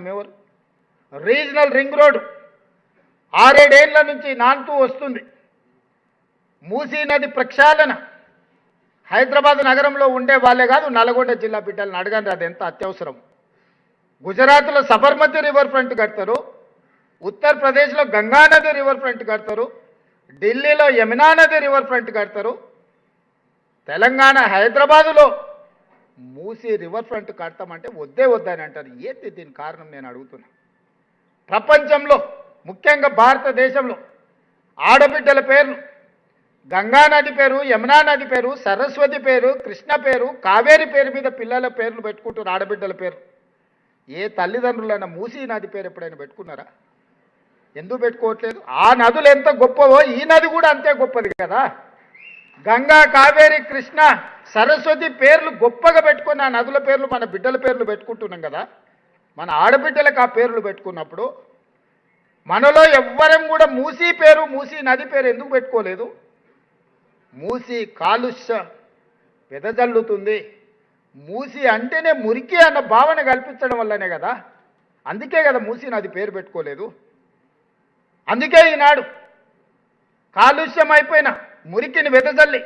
ఎవరు? Regional ring road 6-7 ఏళ్ల నుంచి నానుతూ వస్తుంది. మూసీ నది ప్రక్షాళన హైదరాబాద్ నగరంలో ఉండే వాళ్ళే కాదు, నల్గొండ జిల్లా బిడ్డలను అడగండి, అది ఎంత అత్యవసరం. గుజరాత్లో సబర్మతి రివర్ ఫ్రంట్ కడతారు, ఉత్తరప్రదేశ్లో గంగా నది రివర్ ఫ్రంట్ కడతారు, ఢిల్లీలో యమునా నది రివర్ ఫ్రంట్ కడతారు, తెలంగాణ హైదరాబాదులో మూసీ రివర్ ఫ్రంట్ కడతామంటే వద్దే వద్దని అంటారు. ఏంటి దీని కారణం నేను అడుగుతున్నా. ప్రపంచంలో ముఖ్యంగా భారతదేశంలో ఆడబిడ్డల పేర్లు గంగా నది పేరు, యమునా నది పేరు, సరస్వతి పేరు, కృష్ణ పేరు, కావేరి పేరు మీద పిల్లల పేర్లు పెట్టుకుంటారు, ఆడబిడ్డల పేరు. ఏ తల్లిదండ్రులైనా మూసీ నది పేరు ఎప్పుడైనా పెట్టుకున్నారా? ఎందుకు పెట్టుకోవట్లేదు? ఆ నదులు ఎంత గొప్పవో ఈ నది కూడా అంతే గొప్పది కదా. గంగా, కావేరి, కృష్ణ, సరస్వతి పేర్లు గొప్పగా పెట్టుకుని ఆ నదుల పేర్లు మన బిడ్డల పేర్లు పెట్టుకుంటున్నాం కదా. మన ఆడబిడ్డలకు ఆ పేర్లు పెట్టుకున్నప్పుడు మనలో ఎవ్వరం కూడా మూసీ పేరు, మూసీ నది పేరు ఎందుకు పెట్టుకోలేదు? మూసీ కాలుష్య వెదజల్లుతుంది, మూసీ అంటేనే మురికి అన్న భావన కల్పించడం వల్లనే కదా. అందుకే కదా మూసీ నది పేరు పెట్టుకోలేదు. అందుకే ఈనాడు కాలుష్యం అయిపోయిన మురికిని వెదజల్లి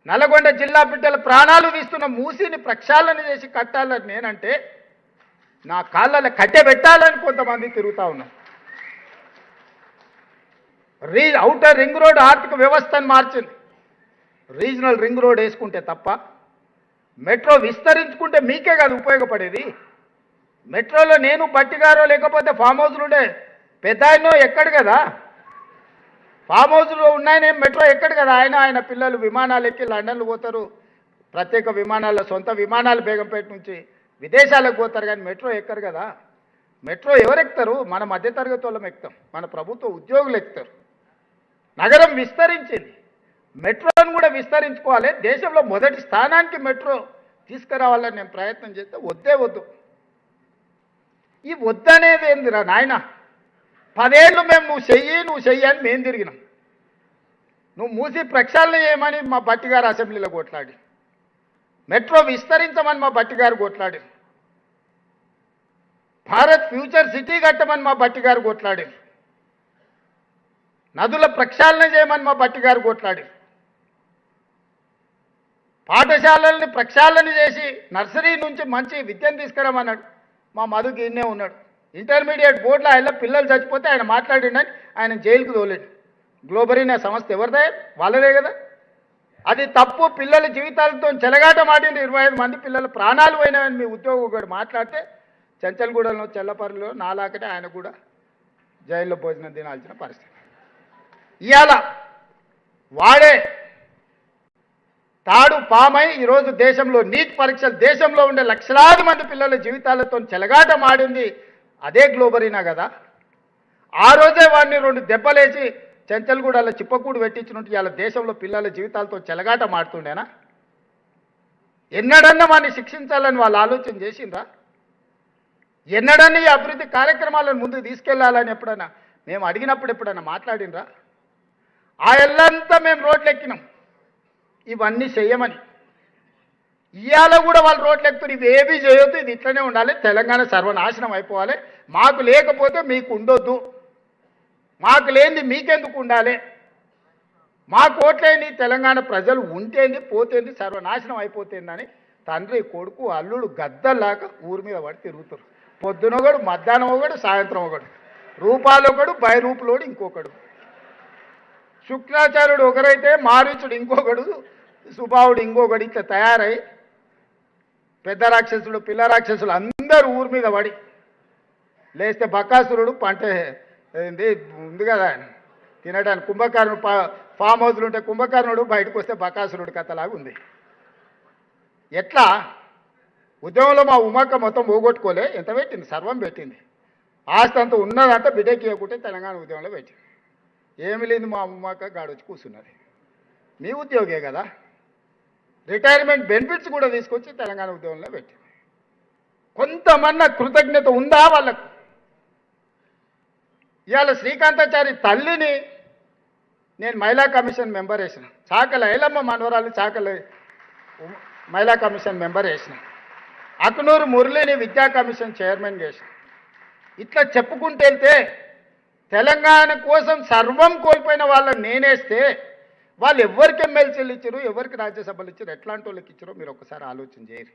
నల్గొండ జిల్లా బిడ్డల ప్రాణాలు తీస్తున్న మూసీని ప్రక్షాళన చేసి కట్టాలని నేనంటే నా కాళ్ళలో కట్టె పెట్టాలని కొంతమంది తిరుగుతూ ఉన్నాం. ఔటర్ రింగ్ రోడ్ ఆర్థిక వ్యవస్థను మార్చింది. రీజనల్ రింగ్ రోడ్ వేసుకుంటే తప్ప మెట్రో విస్తరించుకుంటే మీకే కాదు ఉపయోగపడేది. మెట్రోలో నేను బట్టిగారో లేకపోతే ఫామ్ హౌస్లు ఉండే పెద్ద ఆయనో ఎక్కడు కదా. ఫామ్ హౌస్లో ఉన్నాయనే మెట్రో ఎక్కడు కదా. ఆయన పిల్లలు విమానాలు ఎక్కి లండన్లు పోతారు, ప్రత్యేక విమానాల సొంత విమానాలు బేగంపేట నుంచి విదేశాలకు పోతారు, కానీ మెట్రో ఎక్కరు కదా. మెట్రో ఎవరు ఎక్కుతారు? మన మధ్యతరగతి వాళ్ళం ఎక్కుతాం, మన ప్రభుత్వ ఉద్యోగులు ఎక్కుతారు. నగరం విస్తరించింది, మెట్రోను కూడా విస్తరించుకోవాలి. దేశంలో మొదటి స్థానానికి మెట్రో తీసుకురావాలని నేను ప్రయత్నం చేస్తే వద్దే వద్దు. ఈ వద్దనేది ఏందిరా నాయన? 10 ఏళ్ళు మేము నువ్వు చెయ్యి అని మేము తిరిగినాం. నువ్వు మూసి ప్రక్షాళన చేయమని మా బట్టిగారు అసెంబ్లీలో కొట్లాడి, మెట్రో విస్తరించమని మా బట్టిగారు కొట్లాడి, భారత్ ఫ్యూచర్ సిటీ కట్టమని మా బట్టిగారు కొట్లాడి, నదుల ప్రక్షాళన చేయమని మా బట్టిగారు కొట్లాడి, పాఠశాలల్ని ప్రక్షాళన చేసి నర్సరీ నుంచి మంచి విద్యను తీసుకురామన్నాడు. మా మధుకి ఇన్నే ఉన్నాడు. ఇంటర్మీడియట్ బోర్డులో ఆయన పిల్లలు చచ్చిపోతే ఆయన మాట్లాడిండని ఆయన జైలుకు తోలేడు. గ్లోబరీనా సంస్థ ఎవరిదే? వాళ్ళదే కదా. అది తప్పు. పిల్లల జీవితాలతో చెలగాట మాటింది. 25 మంది పిల్లల ప్రాణాలు పోయినాయని మీ ఉద్యోగం కూడా మాట్లాడితే చెంచల్గూడలో చెల్లపల్లిలో నాలాకటే ఆయన కూడా జైల్లో భోజనం తినాల్సిన పరిస్థితి. ఇవాళ వాడే తాడు పామై ఈరోజు దేశంలో నీట్ పరీక్షలు, దేశంలో ఉండే లక్షలాది మంది పిల్లల జీవితాలతో చెలగాట మాడింది అదే గ్లోబరీనా కదా. ఆ రోజే వాడిని 2 దెబ్బలేసి చెంచల్గూడలో చిప్పకూడు పెట్టించినట్టు ఇవాళ దేశంలో పిల్లల జీవితాలతో చెలగాట మాడుతుండేనా? ఎన్నడన్నా వాడిని శిక్షించాలని వాళ్ళు ఆలోచన చేసిండ్రా? ఎన్నడన్నా ఈ అభివృద్ధి కార్యక్రమాలను ముందుకు తీసుకెళ్లాలని ఎప్పుడైనా మేము అడిగినప్పుడు ఎప్పుడైనా మాట్లాడినరా? ఆ ఎల్లంతా మేము రోడ్లు ఎక్కినాం ఇవన్నీ చెయ్యమని. ఇవాళ కూడా వాళ్ళు రోడ్లు ఎక్కుతారు, ఇవి ఏవి చేయొద్దు, ఇది ఇట్లనే ఉండాలి, తెలంగాణ సర్వనాశనం అయిపోవాలి, మాకు లేకపోతే మీకు ఉండొద్దు, మాకు లేనిది మీకెందుకు ఉండాలి, మా కోట్లేని తెలంగాణ ప్రజలు ఉంటేంది పోతేంది సర్వనాశనం అయిపోతుందని తండ్రి కొడుకు అల్లుడు గద్దల్లాగా ఊరి మీద పడి తిరుగుతారు. పొద్దున ఒకడు, మధ్యాహ్నం ఒకడు, సాయంత్రం ఒకడు, రూపాలు ఒకడు, బైరూపులోడు ఇంకొకడు, శుక్రాచార్యుడు ఒకరైతే మారీచుడు ఇంకొకడు, సుబావుడు ఇంకొకడు, ఇట్లా తయారై పెద్ద రాక్షసుడు పిల్ల రాక్షసులు అందరూ ఊరి మీద పడి లేస్తే బకాసురుడు పంట ఏంది ఉంది కదా తినడానికి, కుంభకర్ణుడు ఫామ్ హౌస్లు ఉంటే కుంభకర్ణుడు, బయటకు వస్తే బకాసురుడు కథలాగా ఉంది. ఎట్లా ఉద్యమంలో మా ఉమాక మొత్తం పోగొట్టుకోలే, ఎంత పెట్టింది? సర్వం పెట్టింది. ఆస్తి అంతా ఉన్నదంతా బిడ్డకి ఇవ్వకుంటే తెలంగాణ ఉద్యమంలో పెట్టింది. ఏమి లేదు, మా ఉమాక గాడొచ్చి కూర్చున్నది. మీ ఉద్యోగే కదా. రిటైర్మెంట్ బెనిఫిట్స్ కూడా తీసుకొచ్చి తెలంగాణ ఉద్యమంలో పెట్టింది. కొంతమన్నా కృతజ్ఞత ఉందా వాళ్ళకు? ఇవాళ శ్రీకాంతాచారి తల్లిని నేను మహిళా కమిషన్ మెంబర్ వేసిన, చాకల ఐలమ్మ మనవరాలు చాకల మహిళా కమిషన్ మెంబర్ వేసిన, అక్నూరు మురళిని విద్యా కమిషన్ చైర్మన్ చేసిన. ఇట్లా చెప్పుకుంటూ వెళ్తే తెలంగాణ కోసం సర్వం కోల్పోయిన వాళ్ళని నేనేస్తే వాళ్ళు ఎవరికి ఎమ్మెల్సీలు ఇచ్చారు, ఎవరికి రాజ్యసభలు ఇచ్చారు, ఎట్లాంటి వాళ్ళకి ఇచ్చారో మీరు ఒకసారి ఆలోచన చేయరు.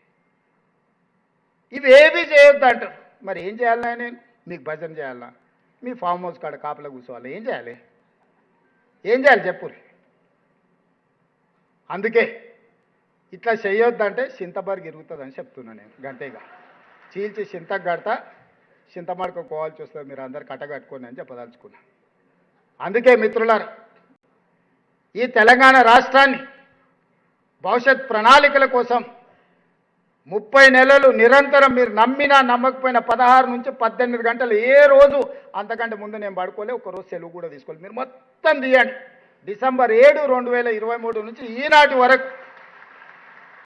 ఇవేవి చేయొద్దు అంటారు. మరి ఏం చేయాలా? నేను మీకు భజన చేయాలా? మీ ఫామ్ హౌస్ కాడ కాపలా కూర్చోవాలి? ఏం చేయాలి? ఏం చేయాలి చెప్పు. అందుకే ఇట్లా చేయొద్దంటే చింతబర్గ్ ఇరుగుతుందని చెప్తున్నాను నేను. గంటేగా చీల్చి చింతకు కడతా, చింతమడక కోవాల్సి వస్తుంది, మీరు అందరు కట్టగట్టుకోండి అని చెప్పదలుచుకున్నా. అందుకే మిత్రులారా, ఈ తెలంగాణ రాష్ట్రాన్ని భవిష్యత్ ప్రణాళికల కోసం 30 నెలలు నిరంతరం మీరు నమ్మినా నమ్మకపోయినా 16 నుంచి 18 గంటలు ఏ రోజు అంతకంటే ముందు నేను పడుకోలే, ఒకరోజు సెలవు కూడా తీసుకోవాలి. మీరు మొత్తం తీయండి. డిసెంబర్ 7, 2023 నుంచి ఈనాటి వరకు